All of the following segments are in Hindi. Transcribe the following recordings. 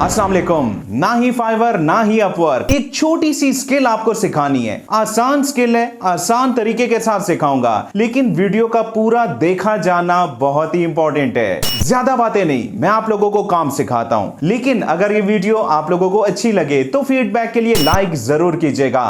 अस्सलाम वालेकुम। ना ही फाइवर ना ही अपवर्क, एक छोटी सी स्किल आपको सिखानी है। आसान स्किल है, आसान तरीके के साथ सिखाऊंगा, लेकिन वीडियो का पूरा देखा जाना बहुत ही इंपॉर्टेंट है। ज्यादा बातें नहीं, मैं आप लोगों को काम सिखाता हूं। लेकिन अगर ये वीडियो आप लोगों को अच्छी लगे तो फीडबैक के लिए लाइक जरूर कीजिएगा।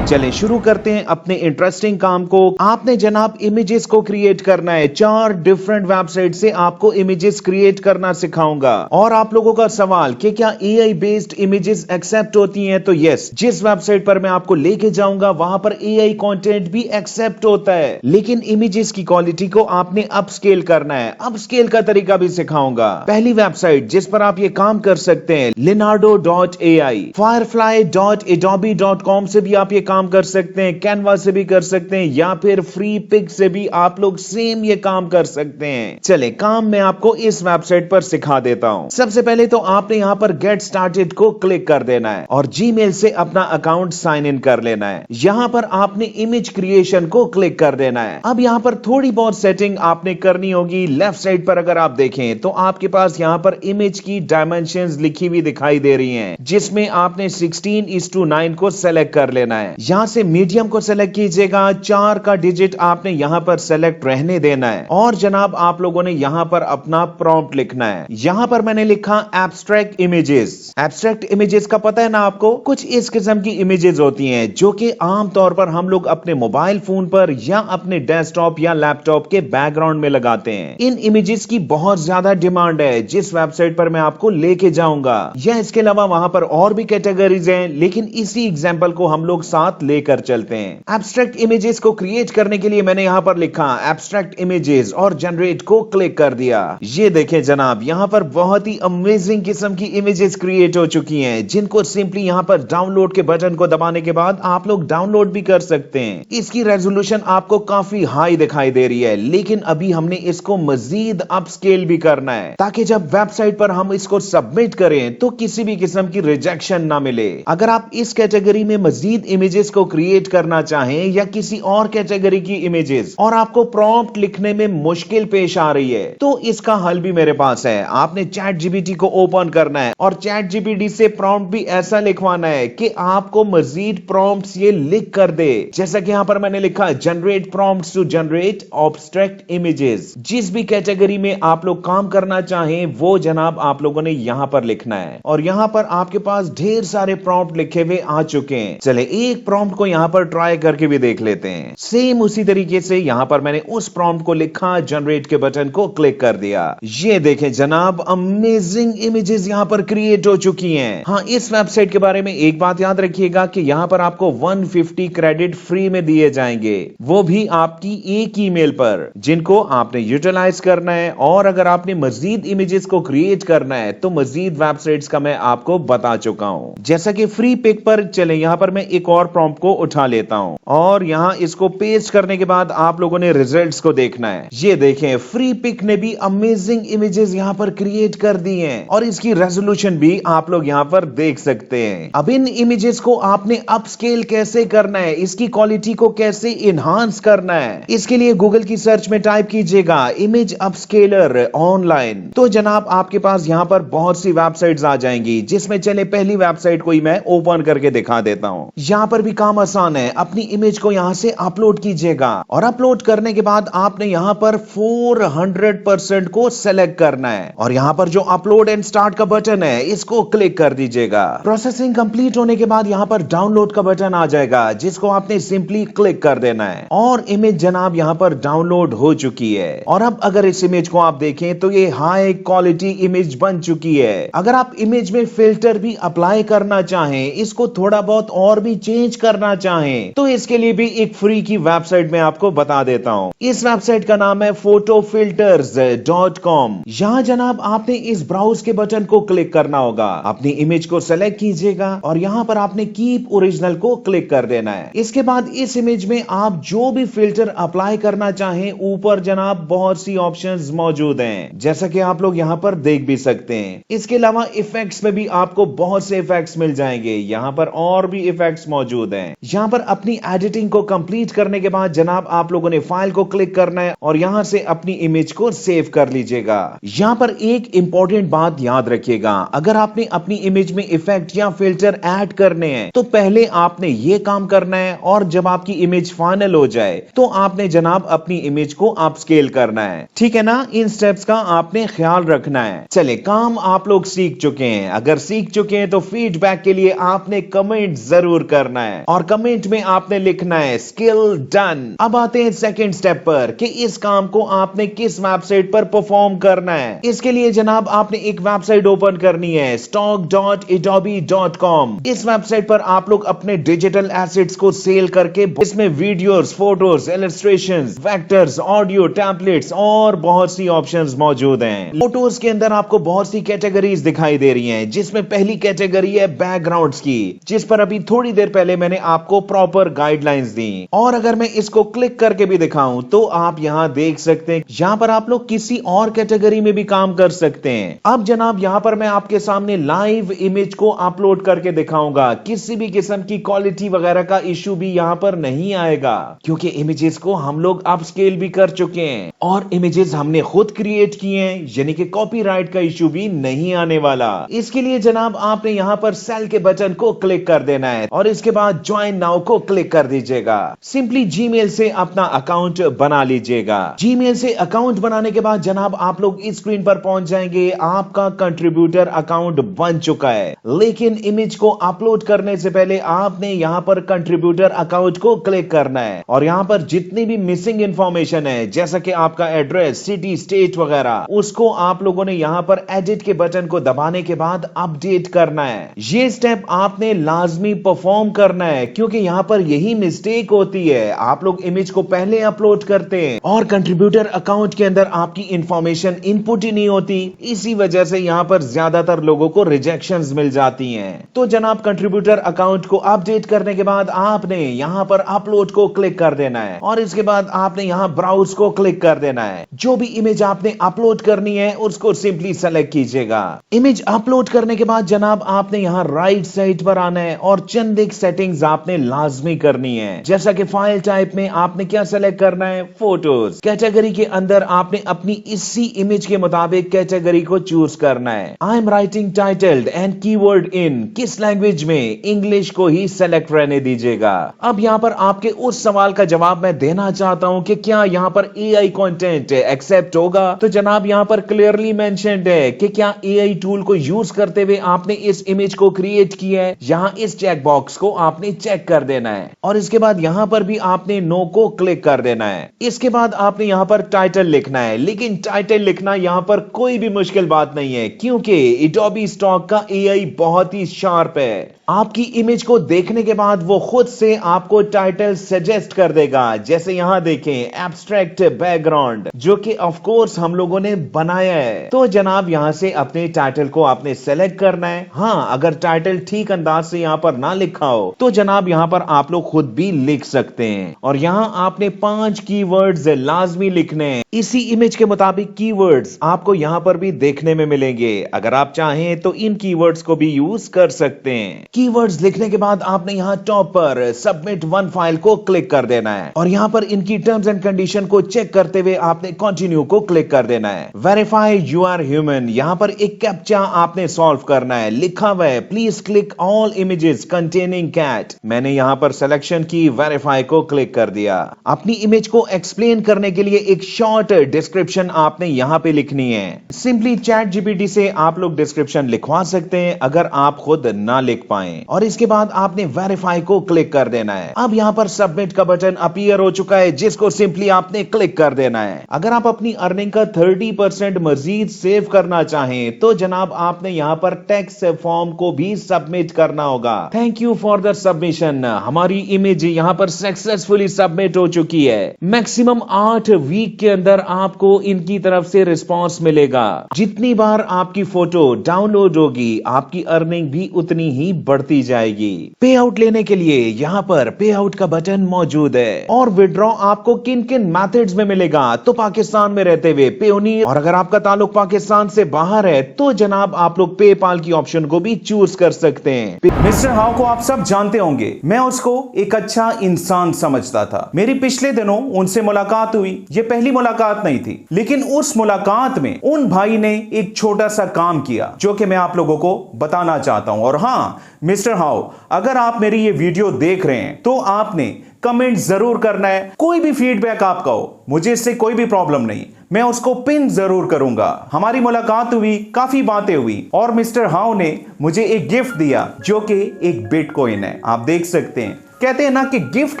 चलें शुरू करते हैं अपने इंटरेस्टिंग काम को। आपने जनाब इमेजेस को क्रिएट करना है। 4 डिफरेंट वेबसाइट से आपको इमेजेस क्रिएट करना सिखाऊंगा। और आप लोगों का सवाल कि क्या एआई बेस्ड इमेजेस एक्सेप्ट होती हैं, तो यस, जिस वेबसाइट पर मैं आपको लेके जाऊंगा वहां पर एआई कंटेंट भी एक्सेप्ट होता है, लेकिन इमेजेस की क्वालिटी को आपने अपस्केल करना है। अपस्केल का तरीका भी सिखाऊंगा। पहली वेबसाइट जिस पर आप ये काम कर सकते हैं leonardo.ai, firefly.adobe.com से भी आप ये काम कर सकते हैं, कैनवा से भी कर सकते हैं, या फिर फ्री पिक से भी आप लोग सेम ये काम कर सकते हैं। चले काम मैं आपको इस वेबसाइट पर सिखा देता हूं। सबसे पहले तो आपने यहां पर गेट स्टार्टेड को क्लिक कर देना है और जीमेल से अपना अकाउंट साइन इन कर लेना है। यहां पर आपने इमेज क्रिएशन को क्लिक कर देना है। अब यहां पर थोड़ी बहुत सेटिंग आपने करनी होगी। लेफ्ट साइड पर अगर आप देखें तो आपके पास यहां पर इमेज की डायमेंशंस लिखी हुई दिखाई दे रही हैं, जिसमें आपने 16:9 को सेलेक्ट कर लेना है। यहां से मीडियम को सेलेक्ट कीजिएगा। 4 का डिजिट आपने यहां पर सेलेक्ट रहने देना है और जनाब आप लोगों ने यहां पर अपना प्रॉम्प्ट लिखना है। यहां पर मैंने लिखा एब्स्ट्रैक्ट इमेजेस। एब्स्ट्रैक्ट इमेजेस का पता है ना आपको, कुछ इस किस्म की इमेजेस होती हैं जो कि आमतौर पर हम लोग अपने मोबाइल फोन पर या अपने डेस्कटॉप या लैपटॉप के बैकग्राउंड में लगाते हैं। इन इमेजेस की बहुत ज्यादा डिमांड है जिस वेबसाइट पर मैं आपको लेके जाऊंगा। या इसके अलावा वहां पर और भी कैटेगरीज हैं, लेकिन इसी एग्जांपल को हम लोग साथ लेकर चलते हैं। एब्स्ट्रैक्ट इमेजेस को क्रिएट करने के लिए मैंने यहां पर लिखा एब्स्ट्रैक्ट इमेजेस और जनरेट को क्लिक कर दिया। ये देखें जनाब, यहां पर बहुत ही अमेजिंग किस्म की इमेजेस क्रिएट हो चुकी हैं, जिनको सिंपली यहां पर डाउनलोड के बटन को दबाने के बाद आप लोग डाउनलोड भी कर सकते हैं। इसकी रेजोल्यूशन आपको काफी हाई दिखाई दे रही है, लेकिन अभी हमने इसको मजीद अपस्केल भी करना है ताकि जब वेबसाइट पर हम इसको सबमिट करें तो किसी भी किस्म की रिजेक्शन ना मिले। अगर आप इस कैटेगरी में मजीद इमेजेस को क्रिएट करना चाहें या किसी और कैटेगरी की इमेजेस और आपको प्रॉम्प्ट लिखने में मुश्किल पेश आ रही है, तो इसका हल भी मेरे पास है। आपने चैट जीपीटी को ओपन करना है और चैट जीपीटी से प्रॉम्प्ट भी ऐसा लिखवाना है कि आपको मजीद प्रॉम्प्ट्स ये लिख कर दे। जैसा कि यहां पर मैंने लिखा generate prompts to generate abstract images. जिस भी कैटेगरी में आप लोग काम करना चाहें वो जनाब आप लोगों ने यहां पर लिखना है। और यहां पर आपके पास ढेर सारे प्रॉम्प्ट लिखे हुए आ चुके हैं। चले एक प्रॉम्प्ट को यहां पर ट्राई करके भी देख लेते हैं। सेम उसी तरीके से यहां पर मैंने उस प्रॉम्प्ट को लिखा, जनरेट के बटन को क्लिक कर दिया। ये देखें जनाब, अमेजिंग इमेजेस यहां पर क्रिएट हो चुकी हैं। हाँ, इस वेबसाइट के बारे में एक बात याद रखिएगा कि यहां पर आपको 150 क्रेडिट फ्री में दिए जाएंगे, वो भी आपकी एक ईमेल पर, जिनको आपने यूटिलाइज करना है। और अगर आपने मजीद इमेजेस को क्रिएट करना है तो मजीद वेबसाइट्स का मैं आपको बता चुका हूं। जैसा कि फ्री पिक पर चले, यहां पर मैं एक और प्रॉम्प्ट को उठा लेता हूं और यहां इसको पेस्ट करने के बाद आप लोगों ने रिजल्ट्स को देखना है। ये देखें, फ्री पिक ने भी अमेजिंग इमेजेस यहां पर क्रिएट कर दी हैं और इसकी रेजोल्यूशन भी आप लोग यहां पर देख सकते हैं। अब इन इमेजेस को आपने अपस्केल कैसे करना है, इसकी क्वालिटी को कैसे इनहांस करना है, इसके लिए गूगल की सर्च में टाइप कीजिएगा इमेज अपस्केलर ऑनलाइन। तो जनाब आपके पास यहां पर बहुत सी वेबसाइट्स आ जाएंगी, जिसमें चले पहली वेबसाइट को ही मैं ओपन करके दिखा देता हूं। यहां पर भी काम आसान है। अपनी इमेज को यहां से अपलोड कीजिएगा और अपलोड करने के बाद आपने यहां पर 400% को सेलेक्ट करना है और यहां पर जो अपलोड एंड स्टार्ट का बटन है इसको क्लिक कर दीजिएगा। प्रोसेसिंग कंप्लीट होने के बाद यहां पर डाउनलोड का बटन आ जाएगा, जिसको आपने सिंपली क्लिक कर देना है और इमेज जनाब यहां पर डाउनलोड हो चुकी है। और अब अगर इस इमेज को आप देखें तो ये हाई क्वालिटी इमेज बन चुकी है। अगर आप इमेज में फिल्टर भी अप्लाई करना चाहें, इसको थोड़ा बहुत और भी चेंज करना चाहें, तो इसके लिए भी एक फ्री की वेबसाइट में आपको बता देता हूं। इस वेबसाइट का नाम है photofilters.com। यहां जनाब आपने इस ब्राउज के बटन को क्लिक करना होगा, अपनी इमेज को सेलेक्ट कीजिएगा और यहां पर आपने कीप ओरिजिनल को क्लिक कर देना है। इसके बाद इस इमेज में आप जो भी फिल्टर अप्लाई करना चाहें, ऊपर जनाब बहुत सी ऑप्शंस मौजूद हैं, जैसा कि आप लोग यहां पर देख भी सकते हैं। इसके अलावा इफेक्ट्स में भी आपको बहुत से इफेक्ट्स मिल जाएंगे, यहां पर और भी इफेक्ट्स मौजूद मौजूद हैं। यहाँ पर अपनी एडिटिंग को कंप्लीट करने के बाद जनाब आप लोगों ने फाइल को क्लिक करना है और यहाँ से अपनी इमेज को सेव कर लीजिएगा। यहाँ पर एक इंपॉर्टेंट बात याद रखिएगा, अगर आपने अपनी इमेज में इफेक्ट या फिल्टर ऐड करने हैं तो पहले आपने ये काम करना है और जब आपकी इमेज फाइनल हो जाए तो आपने जनाब अपनी इमेज को अपस्केल करना है। ठीक है ना, इन स्टेप्स का आपने ख्याल रखना है। चले, काम आप लोग सीख चुके हैं। अगर सीख चुके हैं तो फीडबैक के लिए आपने कमेंट जरूर करना है और कमेंट में आपने लिखना है स्किल डन। अब आते हैं सेकंड स्टेप पर कि इस काम को आपने किस वेबसाइट पर परफॉर्म करना है। इसके लिए जनाब आपने एक वेबसाइट ओपन करनी है, stock.adobe.com। इस वेबसाइट पर आप लोग अपने डिजिटल एसेट्स को सेल करके इसमें videos, photos, illustrations, vectors, audio, templates और बहुत सी ऑप्शंस मौजूद हैं। फोटोज के अंदर आपको बहुत सी कैटेगरीज दिखाई दे रही हैं, जिसमें पहली कैटेगरी है बैकग्राउंड्स की, जिस पर अभी थोड़ी देर पहले मैंने आपको प्रॉपर गाइडलाइंस दी। और अगर मैं इसको क्लिक करके भी दिखाऊं तो आप यहां देख सकते हैं, यहां पर आप लोग किसी और कैटेगरी में भी काम कर सकते हैं। अब जनाब यहां पर मैं आपके सामने लाइव इमेज को अपलोड करके दिखाऊंगा। किसी भी किस्म की क्वालिटी वगैरह का इशू भी यहां पर नहीं आएगा, क्योंकि इमेजेस को हम लोग अपस्केल भी कर चुके हैं और इमेजेस हमने खुद क्रिएट किए हैं, यानी कि कॉपीराइट का इशू भी नहीं आने वाला। इसके लिए जनाब आपने यहां पर सेल के बटन को क्लिक कर देना है और इसके बाद ज्वाइन नाउ को क्लिक कर दीजिएगा। सिंपली जीमेल से अपना अकाउंट बना लीजिएगा। जीमेल से अकाउंट बनाने के बाद जनाब आप लोग इस स्क्रीन पर पहुंच जाएंगे। आपका कंट्रीब्यूटर अकाउंट बन चुका है, लेकिन इमेज को अपलोड करने से पहले आपने यहां पर कंट्रीब्यूटर अकाउंट को क्लिक करना है और यहां पर जितनी भी मिसिंग इंफॉर्मेशन है, जैसा कि आपका एड्रेस, सिटी, स्टेट वगैरह, उसको आप लोगों ने यहां पर एडिट के बटन को दबाने के बाद अपडेट करना है। ये स्टेप आपने लाजमी परफॉर्म करना है, क्योंकि यहां पर यही मिस्टेक होती है। आप लोग इमेज को पहले अपलोड करते हैं और कंट्रीब्यूटर अकाउंट के अंदर आपकी इंफॉर्मेशन इनपुट ही नहीं होती। इसी वजह से यहां पर ज्यादातर लोगों को रिजेक्शंस मिल जाती हैं। तो जनाब कंट्रीब्यूटर अकाउंट को अपडेट करने के बाद आपने यहां पर अपलोड को क्लिक कर देना है और इसके बाद आपने यहां ब्राउज को क्लिक कर देना है। जो भी इमेज आपने अपलोड करनी है उसको सिंपली सेलेक्ट कीजिएगा। इमेज अपलोड करने के बाद जनाब आपने यहां राइट साइड पर आना है और चंद एक सेटिंग्स आपने लाजमी करनी है, जैसा कि फाइल टाइप में आपने क्या सेलेक्ट करना है, फोटोज। कैटेगरी के अंदर आपने अपनी इसी इमेज के मुताबिक कैटेगरी को चूज करना है। I am writing titled and keyword इन, किस लैंग्वेज में, इंग्लिश को ही सेलेक्ट रहने दीजिएगा। अब यहां पर आपके उस सवाल का जवाब मैं देना चाहता हूं कि क्या यहां पर एआई कंटेंट एक्सेप्ट होगा। तो जनाब यहां पर क्लियरली मेंशन्ड है कि क्या एआई टूल को यूज करते हुए आपने इस इमेज को क्रिएट किया है। यहां इस चेक बॉक्स को आपने चेक कर देना है और इसके बाद यहां पर भी आपने नो को क्लिक कर देना है। इसके बाद आपने यहां पर टाइटल लिखना है, लेकिन टाइटल लिखना यहां पर कोई भी मुश्किल बात नहीं है, क्योंकि एडोबी स्टॉक का एआई बहुत ही शार्प है। आपकी इमेज को देखने के बाद वो खुद से आपको टाइटल सजेस्ट कर देगा। जैसे यहां देखें, एब्स्ट्रैक्ट बैकग्राउंड, जो कि ऑफ कोर्स हम लोगों ने बनाया है। तो जनाब यहां से अपने टाइटल को आपने सेलेक्ट करना है। हाँ, अगर टाइटल ठीक अंदाज से यहां पर ना लिखा हो तो जनाब यहां पर आप लोग खुद भी लिख सकते हैं और यहां आपने 5 कीवर्ड्स लाजमी लिखने हैं। इसी इमेज के मुताबिक कीवर्ड्स आपको यहां पर भी देखने में मिलेंगे। अगर आप चाहें तो इन कीवर्ड्स को भी यूज कर सकते हैं। कीवर्ड्स लिखने के बाद आपने यहां टॉप पर सबमिट वन फाइल को क्लिक कर देना है और यहां पर इनकी टर्म्स एंड कंडीशन को चेक करते हुए आपने कंटिन्यू को क्लिक कर देना है। वेरीफाई यू आर ह्यूमन, यहां पर एक कैप्चा आपने सॉल्व करना है। लिखा हुआ है please click all images containing cat. मैंने यहां पर सिलेक्शन की, वेरीफाई को क्लिक कर दिया। अपनी इमेज को एक्सप्लेन करने के लिए एक शॉर्ट डिस्क्रिप्शन आपने यहां पे लिखनी है। सिंपली चैट जीपीटी से आप लोग डिस्क्रिप्शन लिखवा सकते हैं अगर आप खुद ना लिख पाए। और इसके बाद आपने वेरीफाई को क्लिक कर देना है। अब यहां पर सबमिट का बटन अपीयर हो चुका है, जिसको सिंपली आपने क्लिक कर देना है। अगर आप अपनी अर्निंग का 30% मजीद सेव करना चाहें तो जनाब आपने यहां पर टैक्स फॉर्म को भी सबमिट करना होगा। Thank you for the submission. हमारी इमेज यहां पर सक्सेसफुली सबमिट हो चुकी है। मैक्सिमम 8 वीक के अंदर आपको इनकी तरफ से रिस्पॉन्स मिलेगा। जितनी बार आपकी फोटो डाउनलोड होगी आपकी अर्निंग भी उतनी ही बढ़ बढ़ती जाएगी। पे आउट लेने के लिए यहाँ पर पे आउट का बटन मौजूद है। और विड्रॉ आपको किन किन मेथड्स में मिलेगा, तो पाकिस्तान में रहते हुए पेयोनियर, और अगर आपका ताल्लुक पाकिस्तान से बाहर है तो जनाब आप लोग पेपाल की ऑप्शन को भी चूज कर सकते हैं। मिस्टर हाउ को आप सब जानते होंगे, मैं उसको एक अच्छा इंसान समझता था। मेरी पिछले दिनों उनसे मुलाकात हुई। ये पहली मुलाकात नहीं थी, लेकिन उस मुलाकात में उन भाई ने एक छोटा सा काम किया जो कि मैं आप लोगों को बताना चाहता हूं। और हां मिस्टर हाउ, अगर आप मेरी ये वीडियो देख रहे हैं तो आपने कमेंट जरूर करना है। कोई भी फीडबैक आपका हो, मुझे इससे कोई भी प्रॉब्लम नहीं, मैं उसको पिन जरूर करूंगा। हमारी मुलाकात हुई, काफी बातें हुई और मिस्टर हाउ ने मुझे एक गिफ्ट दिया जो कि एक बिटकॉइन है। आप देख सकते हैं, कहते हैं ना कि गिफ्ट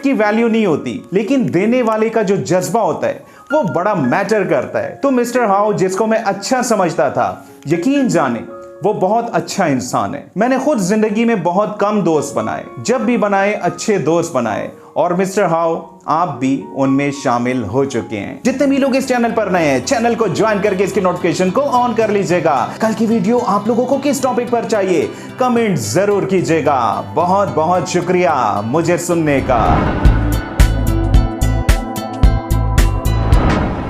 की वैल्यू नहीं होती, लेकिन देने वाले का जो जज्बा होता है वो बड़ा मैटर करता है। तो मिस्टर हाउ, जिसको मैं अच्छा समझता था, यकीन जाने वो बहुत अच्छा इंसान है। मैंने खुद जिंदगी में बहुत कम दोस्त बनाए, जब भी बनाए अच्छे दोस्त बनाए, और मिस्टर हाउ आप भी उनमें शामिल हो चुके हैं। जितने भी लोग इस चैनल पर नए हैं, चैनल को ज्वाइन करके इसकी नोटिफिकेशन को ऑन कर लीजिएगा। कल की वीडियो आप लोगों को किस टॉपिक पर चाहिए, कमेंट जरूर कीजिएगा। बहुत बहुत शुक्रिया मुझे सुनने का।